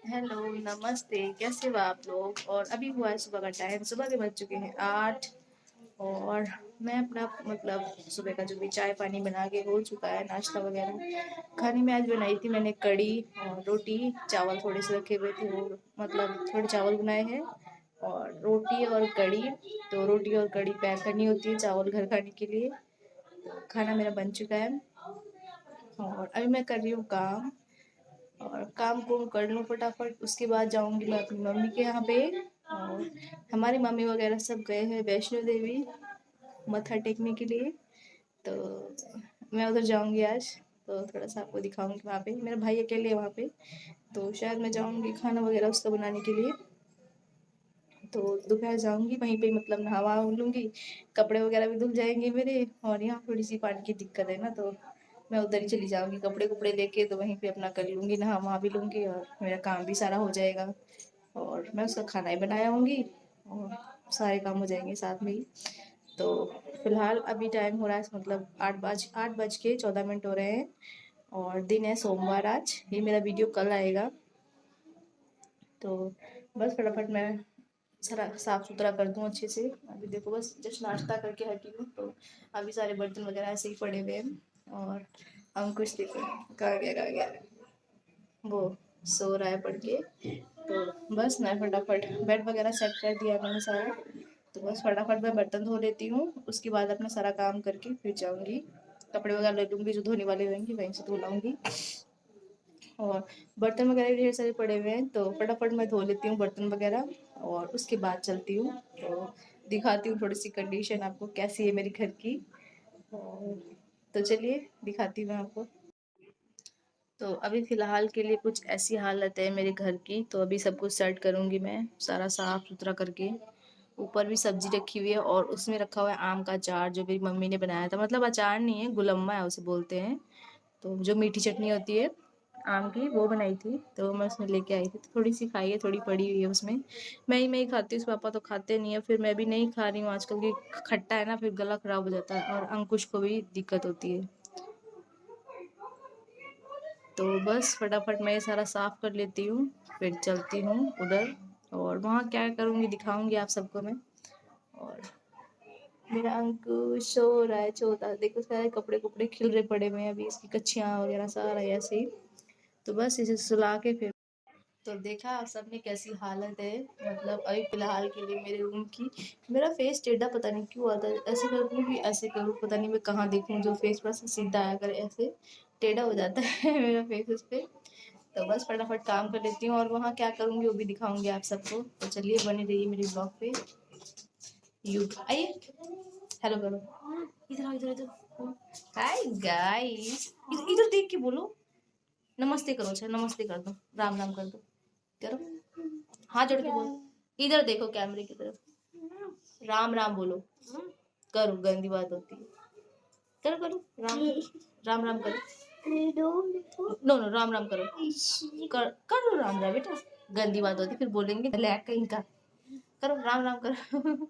Hello, नमस्ते, कैसे हो आप लोग? और अभी हुआ है सुबह का टाइम, सुबह के बज चुके हैं 8 और मैं अपना मतलब सुबह का जो भी चाय पानी बना के हो चुका है, नाश्ता वगैरह। खाने में आज बनाई थी मैंने कढ़ी और रोटी, चावल थोड़े से रखे हुए थे, वो मतलब थोड़े चावल बनाए हैं और रोटी और कढ़ी। तो रोटी और कढ़ी पैक करनी होती है चावल घर खाने के लिए। तो खाना मेरा बन चुका है और अभी मैं कर रही हूँ काम और काम को कर लूँ फटाफट। उसके बाद जाऊंगी मैं अपनी मम्मी के यहाँ पे। और हमारी मम्मी वगैरह सब गए हैं वैष्णो देवी मत्था टेकने के लिए। तो मैं उधर जाऊंगी आज, तो थोड़ा सा आपको दिखाऊंगी वहाँ पे। मेरा भाई अकेले है वहाँ पे, तो शायद मैं जाऊंगी खाना वगैरह उसका बनाने के लिए। तो दोपहर जाऊंगी वहीं पे, मतलब नहा लूंगी, कपड़े वगैरह भी धुल जाएंगे मेरे। और यहाँ थोड़ी सी पानी की दिक्कत है ना, तो मैं उधर ही चली जाऊंगी कपड़े कुपड़े लेके, तो वहीं पे अपना कर लूंगी, नहा वहा भी लूंगी और मेरा काम भी सारा हो जाएगा। और मैं उसका खाना ही बनाया होंगी और सारे काम हो जाएंगे साथ में ही। तो फिलहाल अभी टाइम हो रहा है मतलब 8 बज के 14 मिनट हो रहे हैं और दिन है सोमवार। आज ये मेरा वीडियो कल आएगा। तो बस फटाफट मैं सारा साफ सुथरा कर दूँ अच्छे से। अभी देखो बस जस्ट नाश्ता करके हटी हूँ, तो अभी सारे बर्तन वगैरह ऐसे ही पड़े हुए हैं। और अंकुश देखो कहाँ गया वो सो रहा है पढ़ के। तो बस मैं फटाफट बेड वगैरह सेट कर दिया मैंने सारा। तो बस फटाफट मैं बर्तन धो लेती हूँ, उसके बाद अपना सारा काम करके फिर जाऊँगी। कपड़े वगैरह ले लूँगी जो धोने वाले रहेंगे वहीं से धो लाऊँगी। और बर्तन वगैरह भी ढेर सारे पड़े हुए हैं, तो फटाफट मैं धो लेती हूँ बर्तन वगैरह और उसके बाद चलती हूँ। तो दिखाती हूँ थोड़ी सी कंडीशन आपको कैसी है मेरी घर की। और तो चलिए दिखाती हूँ मैं आपको। तो अभी फ़िलहाल के लिए कुछ ऐसी हालत है मेरे घर की। तो अभी सब कुछ सेट करूँगी मैं सारा साफ़ सुथरा करके। ऊपर भी सब्जी रखी हुई है और उसमें रखा हुआ है आम का अचार जो मेरी मम्मी ने बनाया था। मतलब अचार नहीं है, गुलम्मा है उसे बोलते हैं। तो जो मीठी चटनी होती है आम की, वो बनाई थी, तो मैं उसमें लेके आई थी। तो थोड़ी सी खाई है, थोड़ी पड़ी हुई है उसमें। मैं ही खाती हूँ, पापा तो खाते नहीं है, फिर मैं भी नहीं खा रही हूँ आजकल की। खट्टा है ना, फिर गला खराब हो जाता है और अंकुश को भी दिक्कत होती है। तो बस फटाफट मैं ये सारा साफ कर लेती हूँ, फिर चलती हूँ उधर। और वहाँ क्या करूँगी दिखाऊंगी आप सबको मैं। और मेरा अंकुश सो रहा है छोटा, देखो सारे कपड़े कुपड़े खिल रहे पड़े हुए हैं, अभी इसकी कच्छियाँ वगैरह सारा ऐसे ही। तो बस इसे सुला के फिर तो देखा आप सबने कैसी हालत है। मतलब अभी फिलहाल के लिए मेरे रूम की। मेरा फेस टेढ़ा पता नहीं क्यों आता है, ऐसे करूँ कि ऐसे करूँ, पता नहीं मैं कहाँ देखूँ जो फेस पर से सीधा आया करे, ऐसे टेढ़ा हो जाता है मेरा फेस उस पे। तो बस फटाफट काम कर लेती हूँ और वहाँ क्या करूँगी वो भी दिखाऊंगी आप सबको। तो चलिए बने रहिए मेरे ब्लॉग पे। यू आइए, हेलो करो, इधर आओ, इधर इधर। हाय गाइस, इधर इधर देख के बोलो, नमस्ते करो। अच्छा नमस्ते कर दो, राम राम कर दो, करो, हाथ जोड़ के बोलो। इधर देखो कैमरे की तरफ, राम राम बोलो। करो, गंदी बात होती है। करो करो राम, राम राम करो। नो नो राम राम करो, करो राम राम बेटा, गंदी बात होती फिर बोलेंगे लैक कहीं का। करो राम राम करो।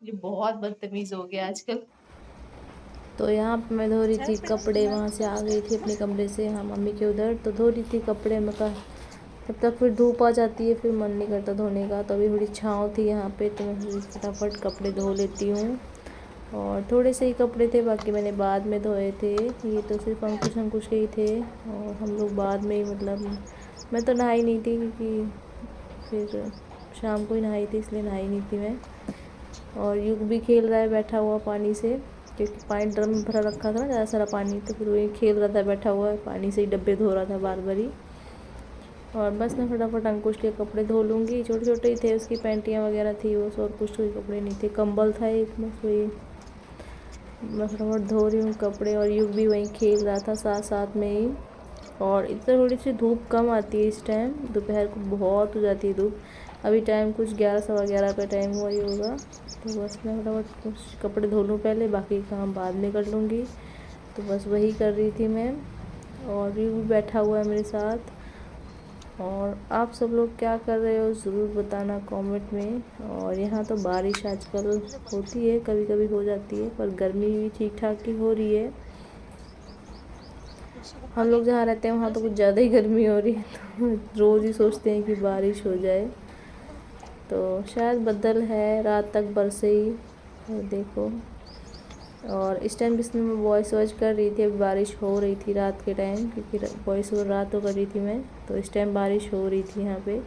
ये बहुत बदतमीज हो गया आजकल। तो यहाँ पे मैं धो रही थी कपड़े, वहाँ से आ गई थी अपने कमरे से, हाँ मम्मी के उधर। तो धो रही थी कपड़े, मैं कहा तब तक फिर धूप आ जाती है, फिर मन नहीं करता धोने का। तो अभी थोड़ी छाँव थी यहाँ पे, तो मैं फटाफट कपड़े धो लेती हूँ। और थोड़े से ही कपड़े थे, बाकी मैंने बाद में धोए थे। ये तो सिर्फ अंकुश अंकुश के ही थे और हम लोग बाद में ही, मतलब मैं तो नहाई नहीं थी क्योंकि फिर शाम को ही नहाई थी, इसलिए नहाई नहीं थी मैं। और युग भी खेल रहा है बैठा हुआ पानी से, क्योंकि पानी ड्रम में भरा रखा था ना ज़्यादा सारा पानी, तो फिर वही खेल रहा था बैठा हुआ, पानी से ही डब्बे धो रहा था बार बार ही। और बस मैं फटाफट अंकुश के कपड़े धो लूँगी, छोटे छोटे ही थे, उसकी पैंटियाँ वगैरह थी बस, और कुछ कोई कपड़े नहीं थे, कंबल था एक, बस वही मैं फटाफट धो रही हूँ कपड़े। और युग भी वहीं खेल रहा था साथ साथ में ही। और इधर थोड़ी सी धूप कम आती है इस टाइम, दोपहर को बहुत हो जाती है धूप। अभी टाइम कुछ 11 सवा 11 का टाइम हुआ ही होगा। तो बस मैं फटाफट कुछ कपड़े धो लूँ पहले, बाकी काम बाद में कर लूँगी। तो बस वही कर रही थी मैं। और ये भी बैठा हुआ है मेरे साथ। और आप सब लोग क्या कर रहे हो ज़रूर बताना कमेंट में। और यहाँ तो बारिश आजकल होती है, कभी कभी हो जाती है, पर गर्मी भी ठीक ठाक ही हो रही है। हम लोग जहाँ रहते हैं वहाँ तो कुछ ज़्यादा ही गर्मी हो रही है, तो रोज़ ही सोचते हैं कि बारिश हो जाए। तो शायद बदल है, रात तक बरसे ही। और देखो, और इस टाइम इसमें मैं वॉइस वॉच कर रही थी, अभी बारिश हो रही थी रात के टाइम, क्योंकि वॉइस ओवर रात को कर रही थी मैं, तो इस टाइम बारिश हो रही थी यहाँ पे।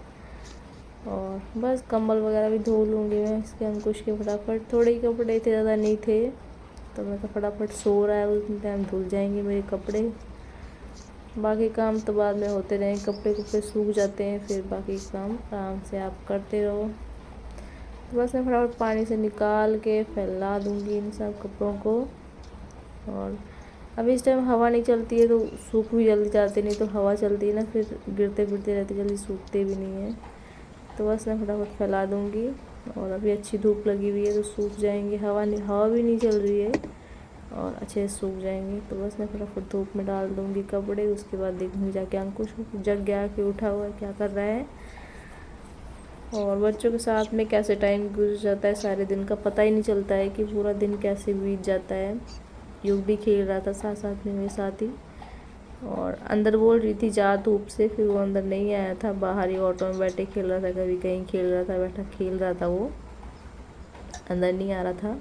और बस कंबल वगैरह भी धो लूँगी मैं इसके अंकुश के फटाफट। थोड़े ही कपड़े थे, ज़्यादा नहीं थे, तो मैं फटाफट सो रहा है, उस टाइम धुल जाएंगे मेरे कपड़े। बाकी काम तो बाद में होते रहेंगे, कपड़े कुपड़े सूख जाते हैं, फिर बाकी काम आराम से आप करते रहो। तो बस मैं फटाफट पानी से निकाल के फैला दूँगी इन सब कपड़ों को। और अभी इस टाइम हवा नहीं चलती है तो सूख भी जल्दी जाते, नहीं तो हवा चलती है ना फिर गिरते फिरते रहते, जल्दी सूखते भी नहीं हैं। तो बस मैं फटाफट फैला दूँगी। और अभी अच्छी धूप लगी हुई है तो सूख जाएंगे, हवा भी नहीं चल रही है और अच्छे से सूख जाएंगे। तो बस मैं फटाफट धूप में डाल दूँगी कपड़े। उसके बाद देखूँगी जाके अंकुश जग गया कि उठा हुआ है, क्या कर रहा है। और बच्चों के साथ में कैसे टाइम गुजर जाता है सारे दिन का पता ही नहीं चलता है कि पूरा दिन कैसे बीत जाता है। युग भी खेल रहा था साथ साथ में मेरे साथ ही, और अंदर बोल रही थी जा धूप से, फिर वो अंदर नहीं आया था, बाहर ही ऑटो में बैठे खेल रहा था, कभी कहीं खेल रहा था, बैठा खेल रहा था, वो अंदर नहीं आ रहा था।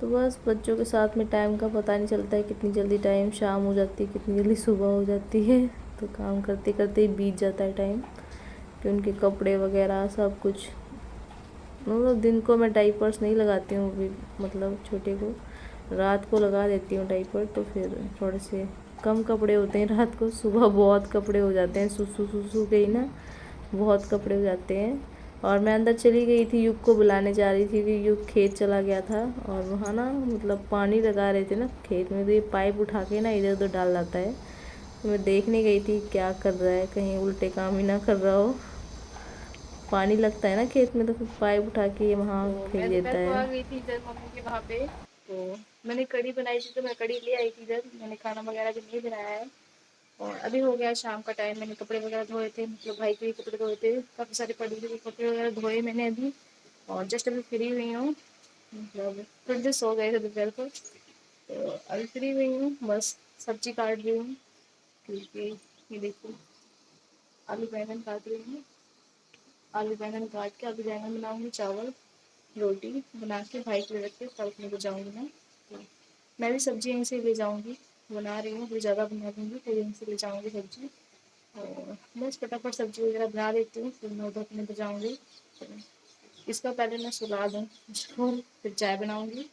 तो बस बच्चों के साथ में टाइम का पता नहीं चलता है, कितनी जल्दी टाइम शाम हो जाती है, कितनी जल्दी सुबह हो जाती है। तो काम करते करते ही बीत जाता है टाइम, कि उनके कपड़े वगैरह सब कुछ। मतलब दिन को मैं डाइपर्स नहीं लगाती हूँ अभी, मतलब छोटे को रात को लगा देती हूँ डाइपर, तो फिर थोड़े से कम कपड़े होते हैं रात को। सुबह बहुत कपड़े हो जाते हैं, सुसु के ही ना बहुत कपड़े हो जाते हैं। और मैं अंदर चली गई थी, युग को बुलाने जा रही थी, क्योंकि युग खेत चला गया था और वहाँ ना मतलब पानी लगा रहे थे ना खेत में, तो ये पाइप उठा के ना इधर उधर डाल जाता है। तो मैं देखने गई थी क्या कर रहा है, कहीं उल्टे काम ही ना कर रहा हो। पानी लगता है ना खेत में तो फिर पाइप उठा के ये वहाँ तो फेंक मैं देता दोपहर को आ है। गई थी इधर मम्मी के वहाँ पे, तो मैंने कढ़ी बनाई थी, तो मैं कढ़ी ले आई थी इधर। मैंने खाना वगैरह भी नहीं बनाया है। और अभी हो गया शाम का टाइम, मैंने कपड़े वगैरह धोए थे, मतलब भाई के भी कपड़े धोए थे, काफ़ी सारे पड़े थे कपड़े वगैरह धोए मैंने अभी। और जस्ट अभी फ्री हुई हूँ, मतलब थोड़ी देर सो गए थे दोपहर को, तो अभी फ्री हुई हूँ, बस सब्जी काट रही हूँ। क्योंकि ये देखो आलू बैंगन काट रही हूँ, आलू बैंगन काट के आलू बैंगन बनाऊँगी, चावल रोटी बना के भाई के लिए रख के तब अपने को जाऊँगी मैं। तो मैं भी सब्जी यहीं से ले जाऊँगी, बना रही हूँ, थोड़ी ज़्यादा बना दूँगी, तो यहीं से ले जाऊँगी सब्जी। और बस फटाफट सब्जी वगैरह बना देती हूँ, फिर मैं उधर अपने को जाऊँगी। तो इसका पहले मैं सुला दूँ इसको, फिर चाय बनाऊँगी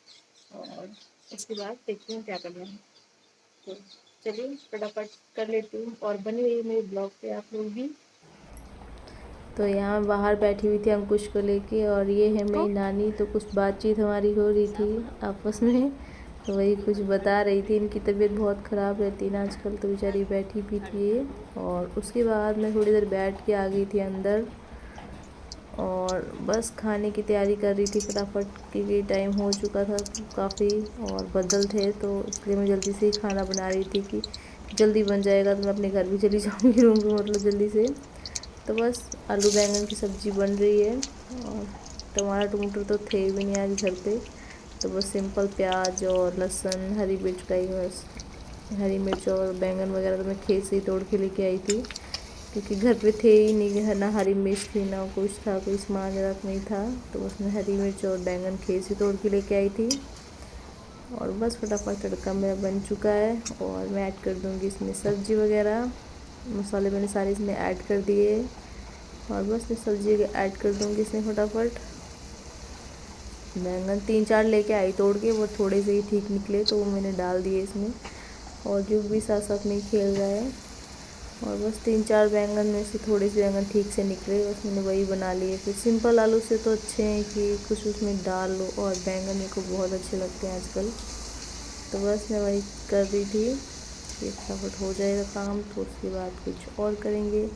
और इसके बाद देखती हूँ क्या करना है। तो चलिए फटाफट कर लेती हूँ और बनी रही मेरे ब्लॉग पे आप लोग भी। तो यहाँ बाहर बैठी हुई थी अंकुश को लेके, और ये है मेरी नानी। तो कुछ बातचीत हमारी हो रही थी आपस में, तो वही कुछ बता रही थी। इनकी तबीयत बहुत ख़राब रहती है ना आजकल, तो बेचारी बैठी भी थी। और उसके बाद मैं थोड़ी देर बैठ के आ गई थी अंदर, और बस खाने की तैयारी कर रही थी फटाफट, क्योंकि टाइम हो चुका था काफ़ी और बदल थे, तो इसलिए मैं जल्दी से ही खाना बना रही थी कि जल्दी बन जाएगा तो मैं अपने घर भी चली जाऊँगी रूम पे, मतलब जल्दी से। तो बस आलू बैंगन की सब्ज़ी बन रही है, और टमाटर तो थे भी नहीं आज घर पे, तो बस सिंपल प्याज और लहसुन हरी मिर्च का ही, बस हरी मिर्च और बैंगन वगैरह तो मैं खेत से ही तोड़ के लेके आई थी, क्योंकि घर पे थे ही नहीं, ना हरी मिर्च थी ना कुछ था, कोई सामान ज़्यादा नहीं था। तो बस मैं हरी मिर्च और बैंगन खेत से तोड़ के लेके आई थी। और बस फटाफट तड़का मेरा बन चुका है, और मैं ऐड कर दूँगी इसमें सब्ज़ी वगैरह, मसाले मैंने सारे इसमें ऐड कर दिए, और बस मैं सब्ज़ी ऐड कर दूँगी इसमें फटाफट। बैंगन 3-4 लेके आई तोड़ के, वो थोड़े से ही ठीक निकले तो वो मैंने डाल दिए इसमें, और जो भी साथ साथ में खेल रहा है। और बस 3-4 बैंगन में से थोड़े से बैंगन ठीक से निकले, बस मैंने वही बना लिए। फिर सिंपल आलू से तो अच्छे हैं कि कुछ उसमें डाल लो, और बैंगन मेरे को बहुत अच्छे लगते हैं आजकल, तो बस मैं वही कर रही थी। ये फटाफट हो जाएगा काम, तो उसके बाद कुछ और करेंगे,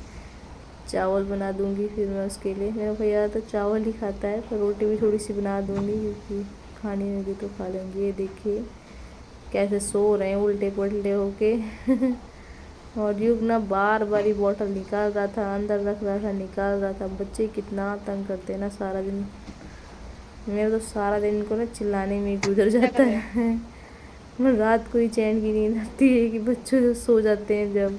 चावल बना दूंगी फिर मैं उसके लिए। मेरा भैया तो चावल ही खाता है, पर रोटी भी थोड़ी सी बना दूंगी, क्योंकि खानी होगी तो खा लेंगे। ये देखिए कैसे सो रहे हैं उल्टे पुल्टे होके और युग ना बार बार ही बॉटल निकाल रहा था, अंदर रख रहा था, निकाल रहा था। बच्चे कितना तंग करते हैं ना सारा दिन, मेरा तो सारा दिन इनको ना चिल्लाने में ही गुजर जाता है। मैं रात को ही चैन की नींद आती है कि बच्चों जो सो जाते हैं जब।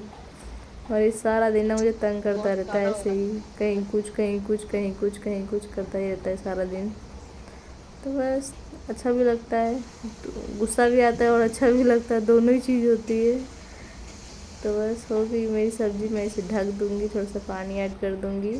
और ये सारा दिन ना मुझे तंग करता बहुत रहता है ज़्यादा हो ऐसे रहा ही, कहीं कुछ कहीं कुछ कहीं कुछ कहीं कुछ करता ही रहता है सारा दिन। तो बस अच्छा भी लगता है, तो गुस्सा भी आता है और अच्छा भी लगता है, दोनों ही चीज़ होती है। तो बस हो गई मेरी सब्ज़ी, मैं इसे ढक दूँगी, थोड़ा सा पानी ऐड कर दूँगी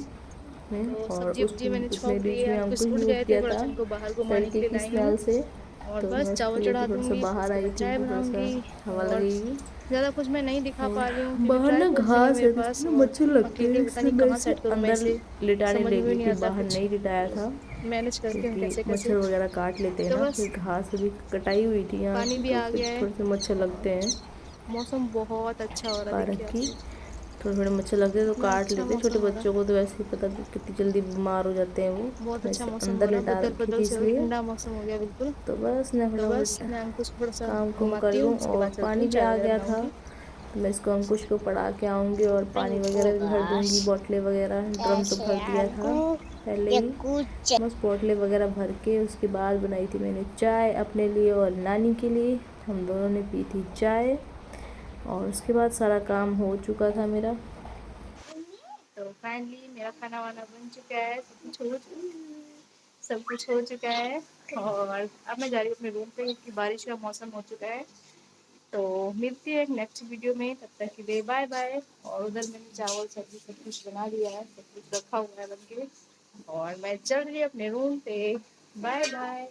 मैं। तो और सब्जी उस वब्जी मैंने उसने छोंक ली बीच है, में अंकुश अंकुश उठ भी गए उठ थे, गया थोड़ा था सा उनको बाहर घुमाने के तड़के लिए की लाई हूँ। स्मेल से। और तो बस मैं चावल उसको चढ़ा लेके थोड़ा सा दूंगी, बाहर उसके आई बाद थी चाय कि थोड़ा सा बनाऊंगी। हवा और लगेगी। ज़्यादा कुछ मैं नहीं दिखा और पा रही हूँ क्योंकि बाहर ना ट्राईपॉड नहीं है घास मेरे है तो पास, इसमें ना और मच्छर लगते अकेले हैं, पता इसलिए नहीं मैं कहाँ इसे सेट करूँ मैं अंदर इसे, लिटाने समझ में भी लगी नहीं थी, आता बाहर कुछ नहीं लिटाया था मैनेज करके हम क्योंकि कैसे कैसे। मच्छर वगैरह काट लेते हैं तो ना। बस फिर घास अभी कटाई हुई थी यहाँ पानी की, भी तो आ फिर गया है, थोड़े से मच्छर लगते हैं मौसम बहुत अच्छा हो रहा है, पार्क देखिए आप की। लोग थोड़े थोड़े मच्छर लगते हैं तो कितना काट अच्छा लेते हैं, छोटे मौसम हो रहा है। बच्चों को तो वैसे ही पता कितनी जल्दी बीमार हो जाते हैं वो। बहुत मैं अच्छा इसे मौसम हो अंदर रहा है, लिटा बदल रखी बदल थी से हो, इसलिए। ठंडा मौसम हो गया बिल्कुल। तो बस मैं तो बस फटाफट मैं अंकुश को थोड़ा सा काम कुम कर घुमाती लूँ। हूँ, उसके और बाद चलती पानी हूँ, भी चाय आ वगैरह गया था, बनाऊंगी। तो मैं इसको अंकुश को पढ़ा के आऊँगी और पानी वगैरह भी भर दूँगी, बोतलें वगैरह, ड्रम तो भर दिया था पहले ही। बस बोतलें वगैरह भर के उसके बाद बनाई थी मैंने चाय अपने लिए और नानी के लिए। हम दोनों ने पी थी चाय और उसके बाद सारा काम हो चुका था मेरा। तो फाइनली मेरा खाना वाना बन चुका है, सब कुछ हो चुका है। और अब मैं जा रही हूँ अपने रूम पे क्योंकि बारिश का मौसम हो चुका है। तो मिलती है नेक्स्ट वीडियो में, तब तक के लिए बाय बाय। और उधर मैंने चावल सब्जी सब कुछ बना लिया है, सब कुछ रखा हुआ है बन के। और मैं चल रही हूँ अपने रूम पे। Bye bye.